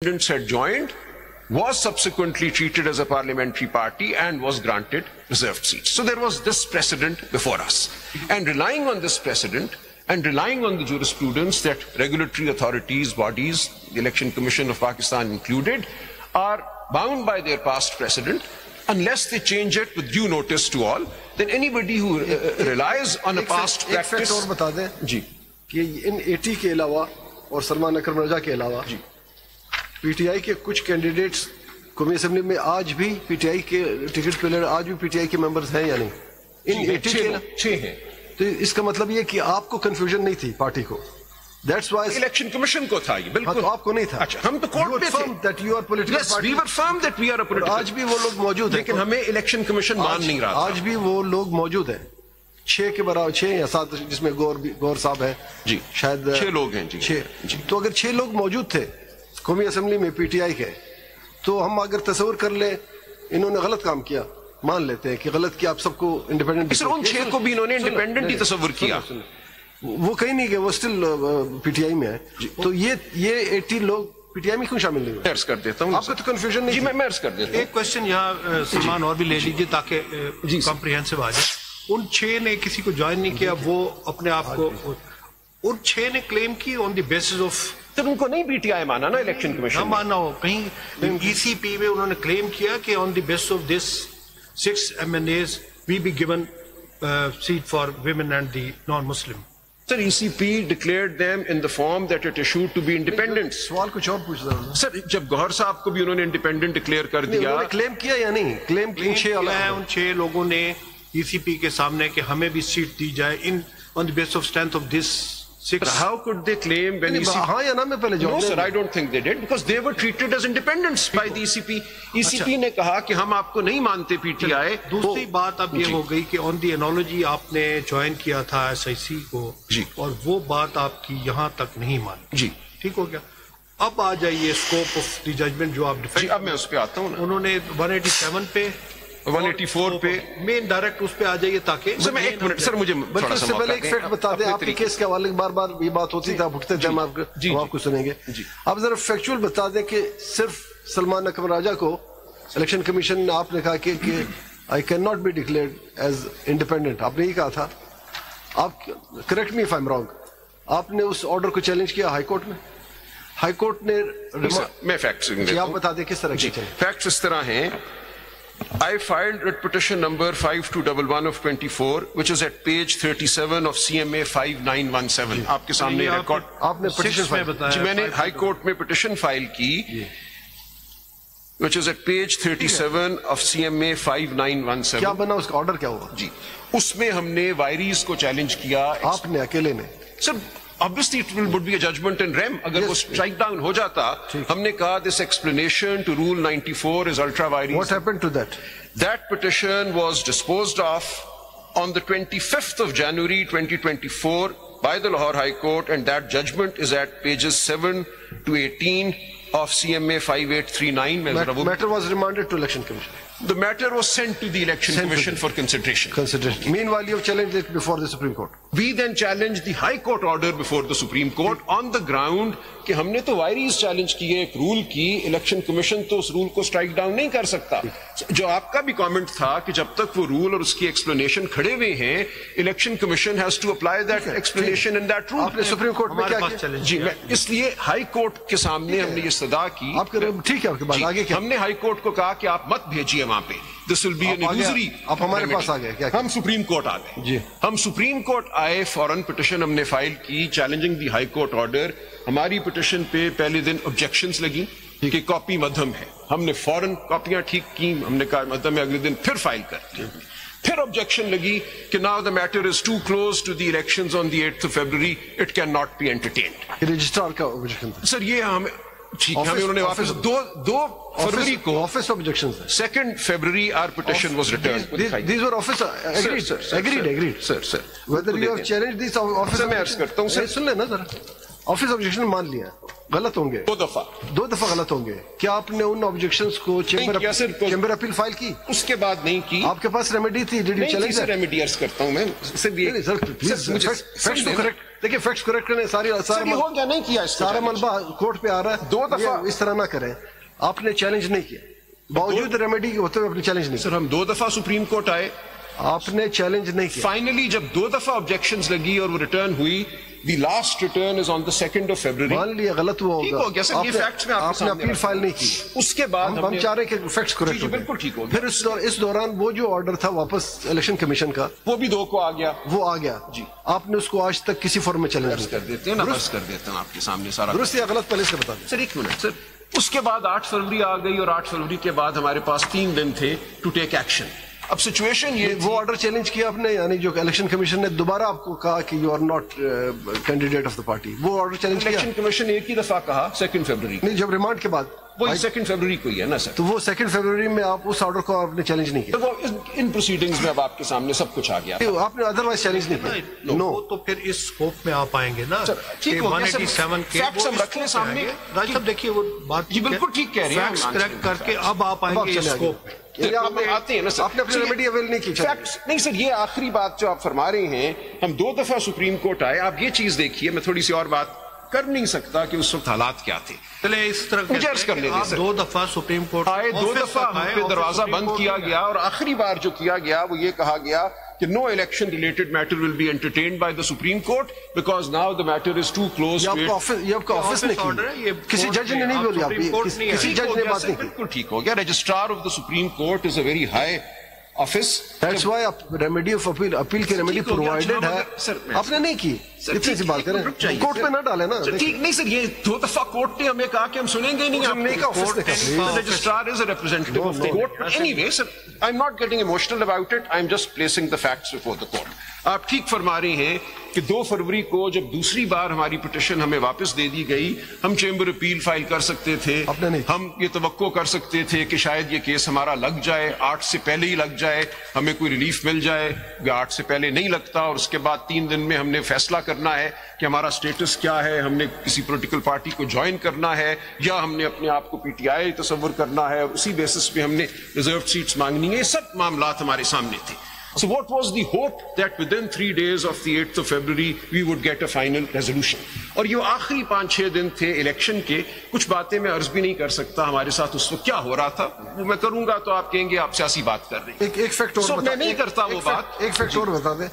independents had joined, was subsequently treated as a parliamentary party and was granted reserved seats. So there was this precedent before us. And relying on this precedent and relying on the jurisprudence that regulatory authorities, bodies, the Election Commission of Pakistan included, are bound by their past precedent, unless they change it with due notice to all, then anybody who relies on a past practice... اور بتا دیں جی کہ ان 80 کے علاوہ اور سلمان اکرم رضا کے علاوہ پی T آئی کے کچھ کینڈیڈیٹس قومی اسمبلی میں آج بھی پی ٹی آئی کے ٹکٹ پہ آج بھی پی ٹی آئی کے ممبرز ہیں یا نہیں؟ ان 80 کے 6 ہیں. تو اس کا مطلب یہ کہ آپ کو کنفیوژن نہیں تھی پارٹی کو. That's why الیکشن کمیشن کو تھا یہ بالکل. آپ کو نہیں تھا. ہم تو کورٹ میں تھے. that you are political Yes, party. we were firm that we are a political. آج بھی وہ لوگ موجود ہیں. لیکن ہمیں الیکشن کمیشن مان نہیں رہا. آج بھی وہ لوگ موجود ہیں. 6 کے برابر 6 یا 7 جس میں گور صاحب ہیں. جی شاید 6 لوگ ہیں. جی 6. تو اگر 6 لوگ موجود تھے قومی اسمبلی میں پی ٹی آئی کے, تو ہم اگر تصور کر لیں انہوں نے غلط کام کیا, مان لیتے ہیں کہ غلط کیا, آپ سب کو انڈیپینڈنٹ. سر ان 6 کو بھی انہوں نے انڈیپینڈنٹ ہی تصور کیا. وہ کہیں نہیں کہ وہ اسٹل پی ٹی آئی میں ہے. تو یہ 80 لوگ پی ٹی آئی میں کیوں شامل نہیں ہوئے؟ عرض کر دیتا ہوں. آپ کو تو کنفیوژن نہیں. جی میں عرض کر دیتا ہوں. ایک کوشچن یہاں سلمان اور بھی لے لیجیے تاکہ کمپریہنسو آ جائے. ان 6 نے کسی کو جوائن نہیں کیا, وہ اپنے آپ کو ان 6 نے کلیم کی آن دی بیسس آف. ان کو نہیں پی ٹی آئی مانا نا الیکشن کمیشن. نہ ماننا ہو کہیں ای سی پی میں انہوں نے کلیم کیا کہ on the basis of this 6 MNAs we be given seat for women and the non-Muslim. Sir, ECP declared them in the form that it issued to be independents. سوال کچھ اور پوچھ رہا ہوں سر. جب گوہر صاحب کو بھی انہوں نے انڈیپینڈنٹ ڈکلیئر کر دیا, انہوں نے کلیم کیا یا نہیں؟ کلیم ان 6 لوگوں نے ای سی پی کے سامنے کہ ہمیں بھی سیٹ دی جائے ان on the base of strength of this 6. How could they claim when ECP... ہاں یا نا میں پہلے No sir, I don't think they did because they were treated as independents by the ECP. ECP نے کہا کہ ہم آپ کو نہیں مانتے پی ٹی آئی. دوسری بات اب یہ ہو گئی کہ آن دی انالوجی آپ نے جوائن کیا تھا ایس آئی سی کو, اور وہ بات آپ کی یہاں تک نہیں مانی. جی ٹھیک ہو گیا. اب آ جائیے اسکوپ آف دی ججمنٹ جو آپ ڈیفینڈ. اب میں اس پہ آتا ہوں. انہوں نے 187 پہ 184 پہ مین ڈائریکٹ اس پہ آ جائیے تاکہ. سر میں 1 منٹ سر مجھے بلکہ اس سے پہلے ایک فیکٹ بتا دیں. آپ کے کیس کے حوالے بار بار یہ بات ہوتی تھی, آپ اٹھتے تھے, ہم آپ کو سنیں گے. آپ ذرا فیکچوئل بتا دیں کہ صرف سلمان اکرم راجہ کو الیکشن کمیشن نے آپ نے کہا کہ I can not be declared as independent, آپ نے یہ کہا تھا. آپ correct me if I am wrong, آپ نے اس آرڈر کو چیلنج کیا ہائی کورٹ میں. ہائی کورٹ نے میں فیکٹس آپ بتا دیں کس طرح کی. فیکٹس اس طرح ہیں. I filed writ petition number 5211 of 24, which is at page 37 of CMA 5917. آپ کے سامنے ریکارڈ. آپ نے پٹیشن فائل بتایا. جی میں نے ہائی کورٹ میں پٹیشن فائل کی, which is at page 37 of CMA 5917. کیا بنا اس کا آرڈر کیا ہوا؟ جی اس میں ہم نے وائریز کو چیلنج کیا. آپ نے اکیلے نے؟ سر obviously it would be a judgment in rem. اگر وہ strike down ہو جاتا, ہم نے کہا this explanation to rule 94 is ultra vires. What happened to that? That petition was disposed of on the 25th of January 2024 by the Lahore High Court, and that judgment is at pages 7 to 18 of CMA 5839. Matter was remanded to Election Commission. The matter was sent to the Election Commission for consideration. Meanwhile, you have challenged it before the Supreme Court. We then challenged the High Court order before the Supreme Court on the ground کہ ہم نے تو vires challenge کیے ایک role کی, election commission تو اس role کو strike down نہیں کر سکتا. جو آپ کا بھی کامنٹ تھا کہ جب تک وہ رول اور اس کی ایکسپلینیشن کھڑے ہوئے ہیں, election commission has to apply that explanation in that rule. آپ نے سپریم کورٹ میں کیا کیا؟ جی میں اس لیے ہائی کورٹ کے سامنے ہم نے یہ صدا کی. آپ ٹھیک ہے, آپ کے بعد آگے کیا؟ ہم نے ہائی کورٹ کو کہا کہ آپ مت بھیجیے وہاں پہ, دس ول بی این illusory. آپ ہمارے پاس آ گئے کیا؟ ہم سپریم کورٹ آ گئے. جی ہم سپریم کورٹ آئے, فوراً پٹیشن ہم نے فائل کی چیلنجنگ دی ہائی کورٹ آرڈر. ہماری پٹیشن پہ پہلے دن آبجیکشنز لگی کہ کاپی مدھم ہے. ہم نے فوراً کاپیاں ٹھیک کی, ہم نے کہا مدھم ہے, اگلے دن پھر فائل کر. پھر آبجیکشن لگی کہ now the matter is too close to the elections on the 8th of February, it cannot be entertained. Registrar کا آبجیکشن تھا سر. یہ ہمیں ٹھیک ہے, انہوں نے واپس 2 فروری کو office objections 2 February our petition was returned. These were office agreed. Sir. Whether you have challenged this office, میں عرض کرتا ہوں سر. سن لیں نا ذرا, آفس آبجیکشن مان لیا, غلط ہوں گے 2 دفعہ. 2 دفعہ غلط ہوں گے. کیا آپ نے ان آبجیکشنز کو چیمبر اپیل فائل کی؟ اس کے بعد نہیں کی. آپ کے پاس ریمیڈی تھی. ریمیڈی عرض کرتا ہوں میں. پلیز فیکٹس تو کریکٹ. دیکھیں فیکٹس کریکٹ کرنے ہو گیا نہیں کیا سارا ملبہ کورٹ پہ آ رہا ہے. 2 دفعہ اس طرح نہ کریں. آپ نے چیلنج نہیں کیا باوجود ریمیڈی کے ہوتے ہوئے اپنے چیلنج نہیں. سر ہم 2 دفعہ سپریم کورٹ آئے, آپ نے چیلنج نہیں کیا. فائنلی جب 2 دفعہ آبجیکشنز لگی اور وہ ریٹرن ہوئی, the last return is on the 2nd of February. مان لیا غلط ہوا ہوگا, ہو گیا سر, یہ فیکٹس میں آپ نے اپیل فائل نہیں کی. اس کے بعد ہم چاہ رہے ہیں کہ فیکٹس کریکٹ ہو. بالکل ٹھیک ہو گیا. پھر اس دوران وہ جو آرڈر تھا واپس الیکشن کمیشن کا, وہ بھی 2 کو آ گیا, وہ آ گیا. جی آپ نے اس کو آج تک کسی فارم میں چیلنج کر دیتے ہیں, درست کر دیتے ہیں آپ کے سامنے سارا. درست یا غلط پہلے سے بتا دیں سر. 1 منٹ سر. اس کے بعد 8 فروری آ گئی اور 8 فروری کے بعد ہمارے پاس 3 دن تھے ٹو ٹیک ایکشن. اب سچویشن یہ وہ آرڈر چیلنج کیا آپ نے, یعنی جو الیکشن کمیشن نے دوبارہ آپ کو کہا کہ you are not candidate of the party, وہ آرڈر چیلنج کیا؟ الیکشن کمیشن ایک ہی دفعہ کہا 2 فروری. نہیں, جب ریمانڈ کے بعد وہ 2 فروری کو ہی ہے نا سر. تو وہ 2 فروری میں آپ اس آرڈر کو آپ نے چیلنج نہیں کیا. وہ ان پروسیڈنگز میں اب آپ کے سامنے سب کچھ آ گیا. آپ نے ادروائز چیلنج نہیں کیا. نو, تو پھر اس اسکوپ میں آپ آئیں گے نا. 187 کے فیکٹس ہم رکھ لیں سامنے. راج صاحب دیکھیے وہ بات جی بالکل ٹھیک کہہ رہے ہیں, فیکٹس کریکٹ کر کے اب آپ آئیں گے اس اسکوپ میں. آتے ہیں نا سر. آپ نے اپنی ریمیڈی اویل نہیں کی. نہیں سر, یہ آخری بات جو آپ فرما رہے ہیں, ہم 2 دفعہ سپریم کورٹ آئے. آپ یہ چیز دیکھیے, میں تھوڑی سی اور بات کر نہیں سکتا کہ اس وقت حالات کیا تھے. چلے اس طرح کرنے آپ 2 دفعہ سپریم کورٹ آئے, 2 دفعہ ہم پہ دروازہ بند کیا گیا, اور آخری بار جو کیا گیا وہ یہ کہا گیا کہ no election related matter will be entertained by the Supreme Court because now the matter is too close to it. یہ آپ کا آفس نے کی, کسی جج نے نہیں بولی, آپ کسی جج نے بات نہیں کی. بالکل ٹھیک ہو گیا. Registrar of the Supreme Court is a very high office. That's why remedy of appeal کی ریمیڈی پرووائڈڈ ہے. آپ نے نہیں کی, اتنی سی بات کریں, کورٹ میں نہ ڈالیں نا. ٹھیک نہیں سر, یہ 2 دفعہ کورٹ نے ہمیں کہا کہ ہم سنیں گے نہیں. Registrar is a representative of the court. Any way sir, I am not getting emotional about it, I am just placing the facts before the court. آپ ٹھیک فرما رہے ہیں کہ 2 فروری کو جب دوسری بار ہماری پٹیشن ہمیں واپس دے دی گئی, ہم چیمبر اپیل فائل کر سکتے تھے. ہم یہ توقع کر سکتے تھے کہ شاید یہ کیس ہمارا لگ جائے, 8 سے پہلے ہی لگ جائے, ہمیں کوئی ریلیف مل جائے. 8 سے پہلے نہیں لگتا, اور اس کے بعد 3 دن میں ہم نے فیصلہ کرنا ہے کہ ہمارا سٹیٹس کیا ہے, ہم نے کسی پولیٹیکل پارٹی کو جوائن کرنا ہے یا ہم نے اپنے آپ کو PTI تصور کرنا ہے, اور اسی بیسس پہ ہم نے ریزروڈ سیٹس مانگنی ہے. یہ سب معاملات ہمارے سامنے تھے. So what was the hope that within 3 days of the 8th of February we would get a final resolution? اور یہ آخری 5-6 دن تھے الیکشن کے. کچھ باتیں میں عرض بھی نہیں کر سکتا ہمارے ساتھ اس وقت کیا ہو رہا تھا, وہ میں کروں گا تو آپ کہیں گے آپ سیاسی بات کر رہے ہیں. ایک فیکٹ اور میں نہیں کرتا وہ بات. ایک فیکٹ اور بتا دیں,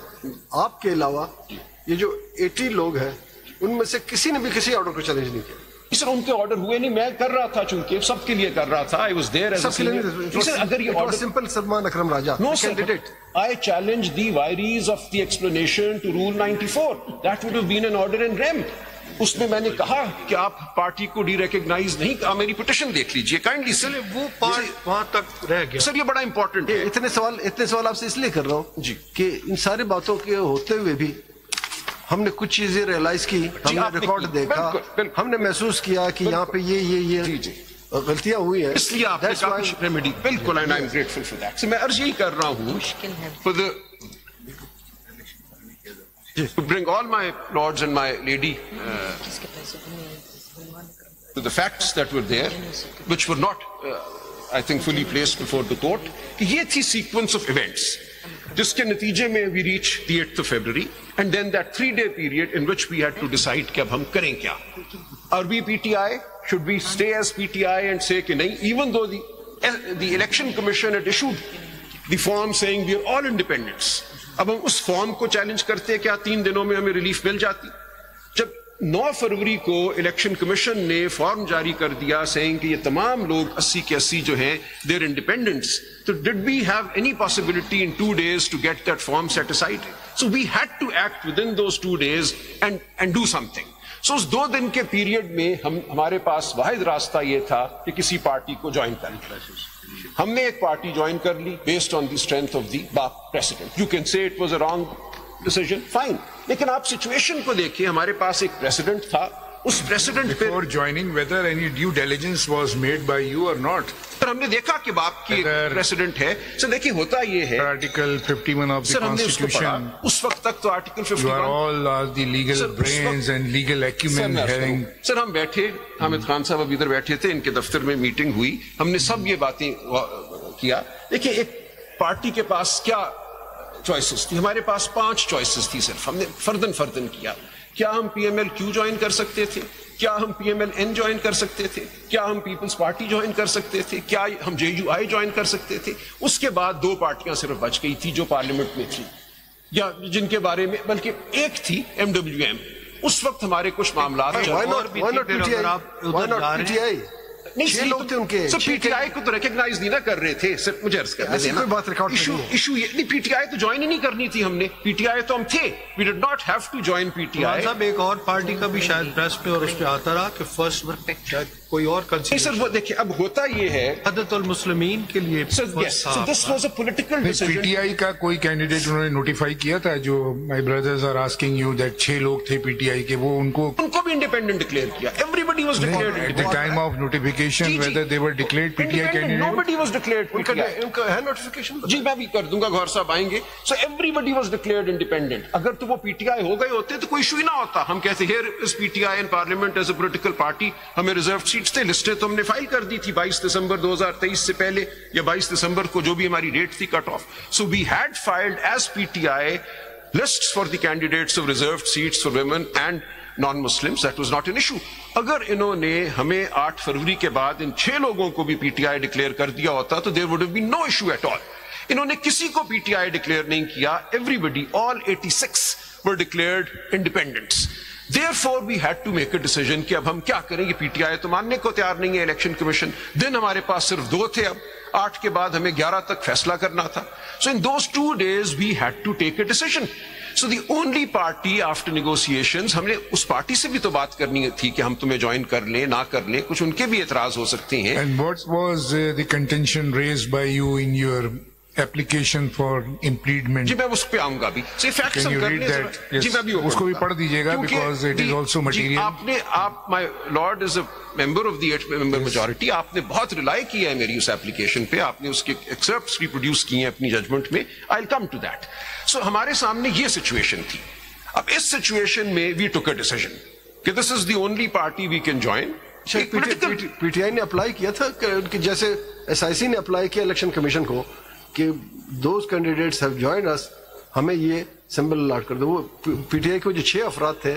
آپ کے علاوہ یہ جو 80 لوگ ہیں ان میں سے کسی نے بھی کسی آرڈر کو چیلنج نہیں کیا. سر ان کے آرڈر ہوئے نہیں, میں کر رہا تھا, چونکہ سب کے لیے کر رہا تھا. I was there as a senior. اگر یہ order simple Salman Akram Raja candidate, I challenge the vires of the explanation to Rule 94. That would have been an order in rem. اس میں میں نے کہا کہ آپ پارٹی کو ڈی ریکگنائز نہیں کہا. میری پٹیشن دیکھ لیجئے کائنڈلی. چلے وہ پارٹ وہاں تک رہ گیا. سر یہ بڑا امپورٹنٹ ہے. اتنے سوال آپ سے اس لیے کر رہا ہوں جی کہ ان ساری باتوں کے ہوتے ہوئے بھی ہم نے کچھ چیزیں ریئلائز کی, ہم نے ریکارڈ دیکھا, ہم نے محسوس کیا کہ یہاں پہ یہ غلطیاں ہوئی ہیں, اس لیے آپ نے ریمیڈی. بالکل, and I am grateful for that. میں عرض یہی کر رہا ہوں to bring all my lords and my lady to the facts that were there, which were not I think fully placed before the court. کہ یہ تھی sequence of events جس کے نتیجے میں we reached the 8th of February, and then that 3-day period in which we had to decide کہ اب ہم کریں کیا. Are we PTI? Should we stay as PTI and say کہ نہیں, even though the election commission had issued the form saying we are all independents. اب ہم اس form کو چیلنج کرتے کیا 3 دنوں میں ہمیں ریلیف مل جاتی. جب 9 فروری کو الیکشن کمیشن نے فارم جاری کر دیا سیئنگ کہ یہ تمام لوگ 80 کے 80 جو ہیں دیر انڈیپینڈنٹس, تو did we have any possibility in 2 days to get that form set aside. So we had to act with in those 2 days and do something. So اس 2 دن کے پیریڈ میں ہمارے پاس واحد راستہ یہ تھا کہ کسی پارٹی کو جوائن کریں. ہم نے ایک پارٹی جوائن کر لی based on the strength of the president. You can say it was a wrong decision, fine, لیکن آپ سچویشن کو دیکھیں. ہمارے پاس ایک پریسیڈنٹ تھا, اس پریسیڈنٹ پہ before joining whether any due diligence was made by you or not. سر ہم نے دیکھا کہ باپ کی پریسیڈنٹ ہے. سر دیکھیے ہوتا یہ ہے Article 51 of the Constitution. اس وقت تک تو article 51 you are all the legal brains and legal acumen having. سر ہم بیٹھے, حامد خان صاحب ابھی ادھر بیٹھے تھے, ان کے دفتر میں میٹنگ ہوئی, ہم نے سب یہ باتیں کیا. دیکھیے ایک پارٹی کے پاس کیا چوائسز تھی, ہمارے پاس 5 چوائسز تھی صرف, ہم نے فردن کیا کیا ہم P M L Q join کر سکتے تھے؟ کیا ہم P M L N join کر سکتے تھے؟ کیا ہم پیپلز پارٹی جوائن کر سکتے تھے؟ کیا ہم جے یو آئی جوائن کر سکتے تھے؟ اس کے بعد 2 پارٹیاں صرف بچ گئی تھی جو پارلیمنٹ میں تھی، یا جن کے بارے میں بلکہ ایک تھی ایم ڈبلیو ایم. اس وقت ہمارے کچھ معاملات نہیں لوگ تھے ان کے پی ٹی آئی کو تو ریکگنائز نہیں نہ کر رہے تھے. صرف مجھے عرض کرنے دینا ایشو یہ نہیں، پی ٹی آئی تو جوائن ہی نہیں کرنی تھی ہم نے. پی ٹی آئی تو ہم تھے، we did not have to join P T I. صاحب ایک اور پارٹی کا بھی شاید پریس پہ اور اس پہ آتا رہا کہ فرسٹ شاید کوئی اور نہیں سر. وہ دیکھیں اب ہوتا یہ ہے عدد المسلمین کے لیے پی ٹی آئی کا کوئی کینڈیڈیٹ انہوں نے نوٹیفائی کیا تھا جو my brothers are asking you that 6 لوگ تھے پی ٹی آئی کے، وہ ان کو بھی انڈیپینڈنٹ ڈکلیئر کیا. Everybody was declared at the time of notification whether they were declared PTI candidate. Nobody was declared PTI. ان کا ہے نوٹیفیکیشن؟ جی میں بھی کر دوں گا، گوھر صاحب آئیں گے. So everybody was declared independent. اگر تو وہ پی ٹی آئی ہو گئے ہوتے تو کوئی ایشو ہی نہ ہوتا. ہم کہتے here is PTI in parliament as a political party. ہمیں ریزرو سیٹس تھے، لسٹیں تو ہم نے فائل کر دی تھی 22 دسمبر 2023 سے پہلے، یا 22 دسمبر کو جو بھی ہماری ڈیٹ تھی cut off. So we had filed as PTI lists for the candidates of reserved seats for women and non-Muslims. That was not an issue. اگر انہوں نے ہمیں 8 فروری کے بعد ان 6 لوگوں کو بھی پی ٹی آئی ڈکلیئر کر دیا ہوتا تو there would have been no issue at all. انہوں نے کسی کو پی ٹی آئی ڈکلیئر نہیں کیا. Everybody, all 86 were declared independents. Therefore we had to make a decision کہ اب ہم کیا کریں. یہ پی ٹی آئی تو ماننے کو تیار نہیں ہے. الیکشن کمیشن دن ہمارے پاس صرف 2 تھے، اب 8 کے بعد ہمیں 11 تک فیصلہ کرنا تھا. So in those 2 days we had to take a decision. So the only party after negotiations، ہم نے اس پارٹی سے بھی تو بات کرنی تھی کہ ہم تمہیں جوائن کر لیں نہ کر لیں، کچھ ان کے بھی اعتراض ہو سکتے ہیں. And what was the contention raised by you in your application for impleadment? جی میں اس پہ آؤں گا بھی. Can you read that? جی میں بھی اس کو بھی پڑھ دیجیے گا because it is also material. آپ my lord is a member of the 8-member majority. آپ نے بہت ریلائی کیا ہے میری اس ایپلیکیشن پہ، آپ نے اس کے ایکسرپٹس بھی پروڈیوس کیے ہیں اپنی ججمنٹ میں. I'll come to that. So ہمارے سامنے یہ سچویشن تھی. اب اس سچویشن میں we took a decision کہ this is the only party we can join. P T آئی نے اپلائی کیا تھا کہ جیسے ایس آئی سی نے اپلائی کیا الیکشن کمیشن کو کہ دوز کینڈیڈیٹس ہیو جوائن اس، ہمیں یہ سمبل الاٹ کر دو. وہ پی ٹی آئی کے جو 6 افراد تھے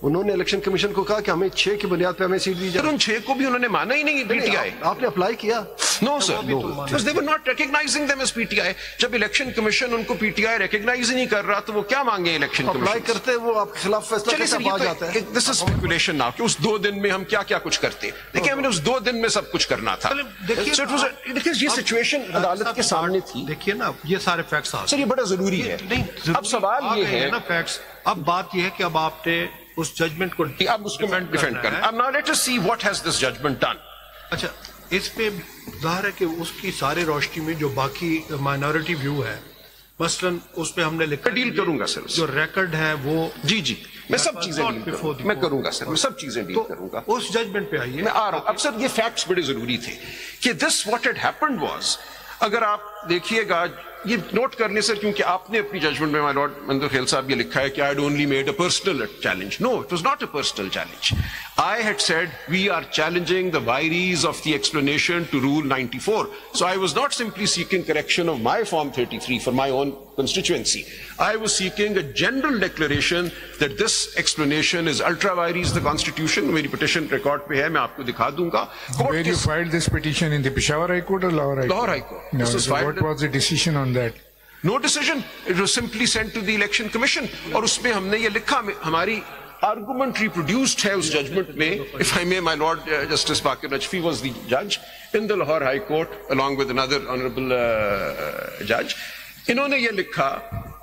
انہوں نے الیکشن کمیشن کو کہا کہ ہمیں 6 کی بنیاد پہ ہمیں سیٹ دی جائے. ان 6 کو بھی انہوں نے مانا ہی نہیں. پی ٹی آئی آپ نے اپلائی کیا؟ No sir, because they were not recognizing them as PTI. جب الیکشن کمیشن ان کو پی ٹی آئی ریکگنائز ہی نہیں کر رہا تو وہ کیا مانگے الیکشن کمیشن؟ اپلائی کرتے وہ آپ کے خلاف فیصلہ کیسے آ جاتا ہے؟ This is speculation now کہ اس 2 دن میں ہم کیا کیا کچھ کرتے. دیکھیں ہم نے اس 2 دن میں سب کچھ کرنا تھا. دیکھیے یہ سچویشن عدالت کے سامنے تھی. دیکھیے نا یہ سارے فیکٹس سر یہ بڑا ضروری ہے. اب سوال یہ ہے نا فیکٹس، اب بات یہ ہے کہ اب آپ نے اس ججمنٹ کو اب اس کو ڈیفینڈ کرنا. اب now let us see what has this judgment done. اچھا اس پہ ظاہر ہے کہ اس کی سارے روشنی میں جو باقی مائنورٹی ویو ہے، مثلا اس پہ ہم نے لکھا ڈیل کروں گا سر جو ریکارڈ ہے وہ. جی میں سب چیزیں میں کروں گا سر، میں سب چیزیں ڈیل کروں گا. اس ججمنٹ پہ آئیے میں آ رہا ہوں. اب سر یہ فیکٹس بڑے ضروری تھے کہ this what had happened was. اگر آپ دیکھیے گا یہ نوٹ کر لیں سر، کیونکہ آپ نے اپنی ججمنٹ میں مائی لارڈ منظور خیل صاحب یہ لکھا ہے کہ I had only made a personal challenge. No it was not a personal challenge. I had said we are challenging the vires of the explanation to Rule 94. So I was not simply seeking correction of my Form 33 for my own constituency. I was seeking a general declaration that this explanation is ultra vires the Constitution. Meri petition record pe hai, main aapko dikha dunga. Where you filed this petition in the Peshawar High Court or Lahore High Court? Lahore High Court. No, so what was the decision on that? No decision. It was simply sent to the Election Commission. اور اس میں ہم نے یہ لکھا، ہماری argument reproduced ہے اس judgment میں. If I may, my Lord Justice Baqir Najfi was the judge in the Lahore High Court along with another honorable judge. انہوں نے یہ لکھا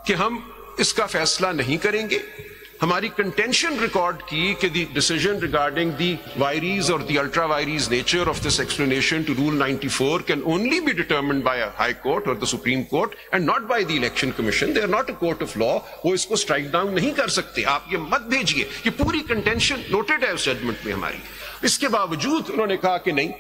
کہ ہم اس کا فیصلہ نہیں کریں گے. ہماری کنٹینشن ریکارڈ کی کہ the decision regarding the vires اور the ultra vires nature of this explanation to rule 94 can only be determined by high court اور the supreme court and not by the election commission. They are not a court of law. وہ اس کو strike down نہیں کر سکتے. آپ یہ مت بھیجیے. یہ پوری کنٹینشن نوٹڈ ہے اس ججمنٹ میں ہماری. اس کے باوجود انہوں نے کہا کہ نہیں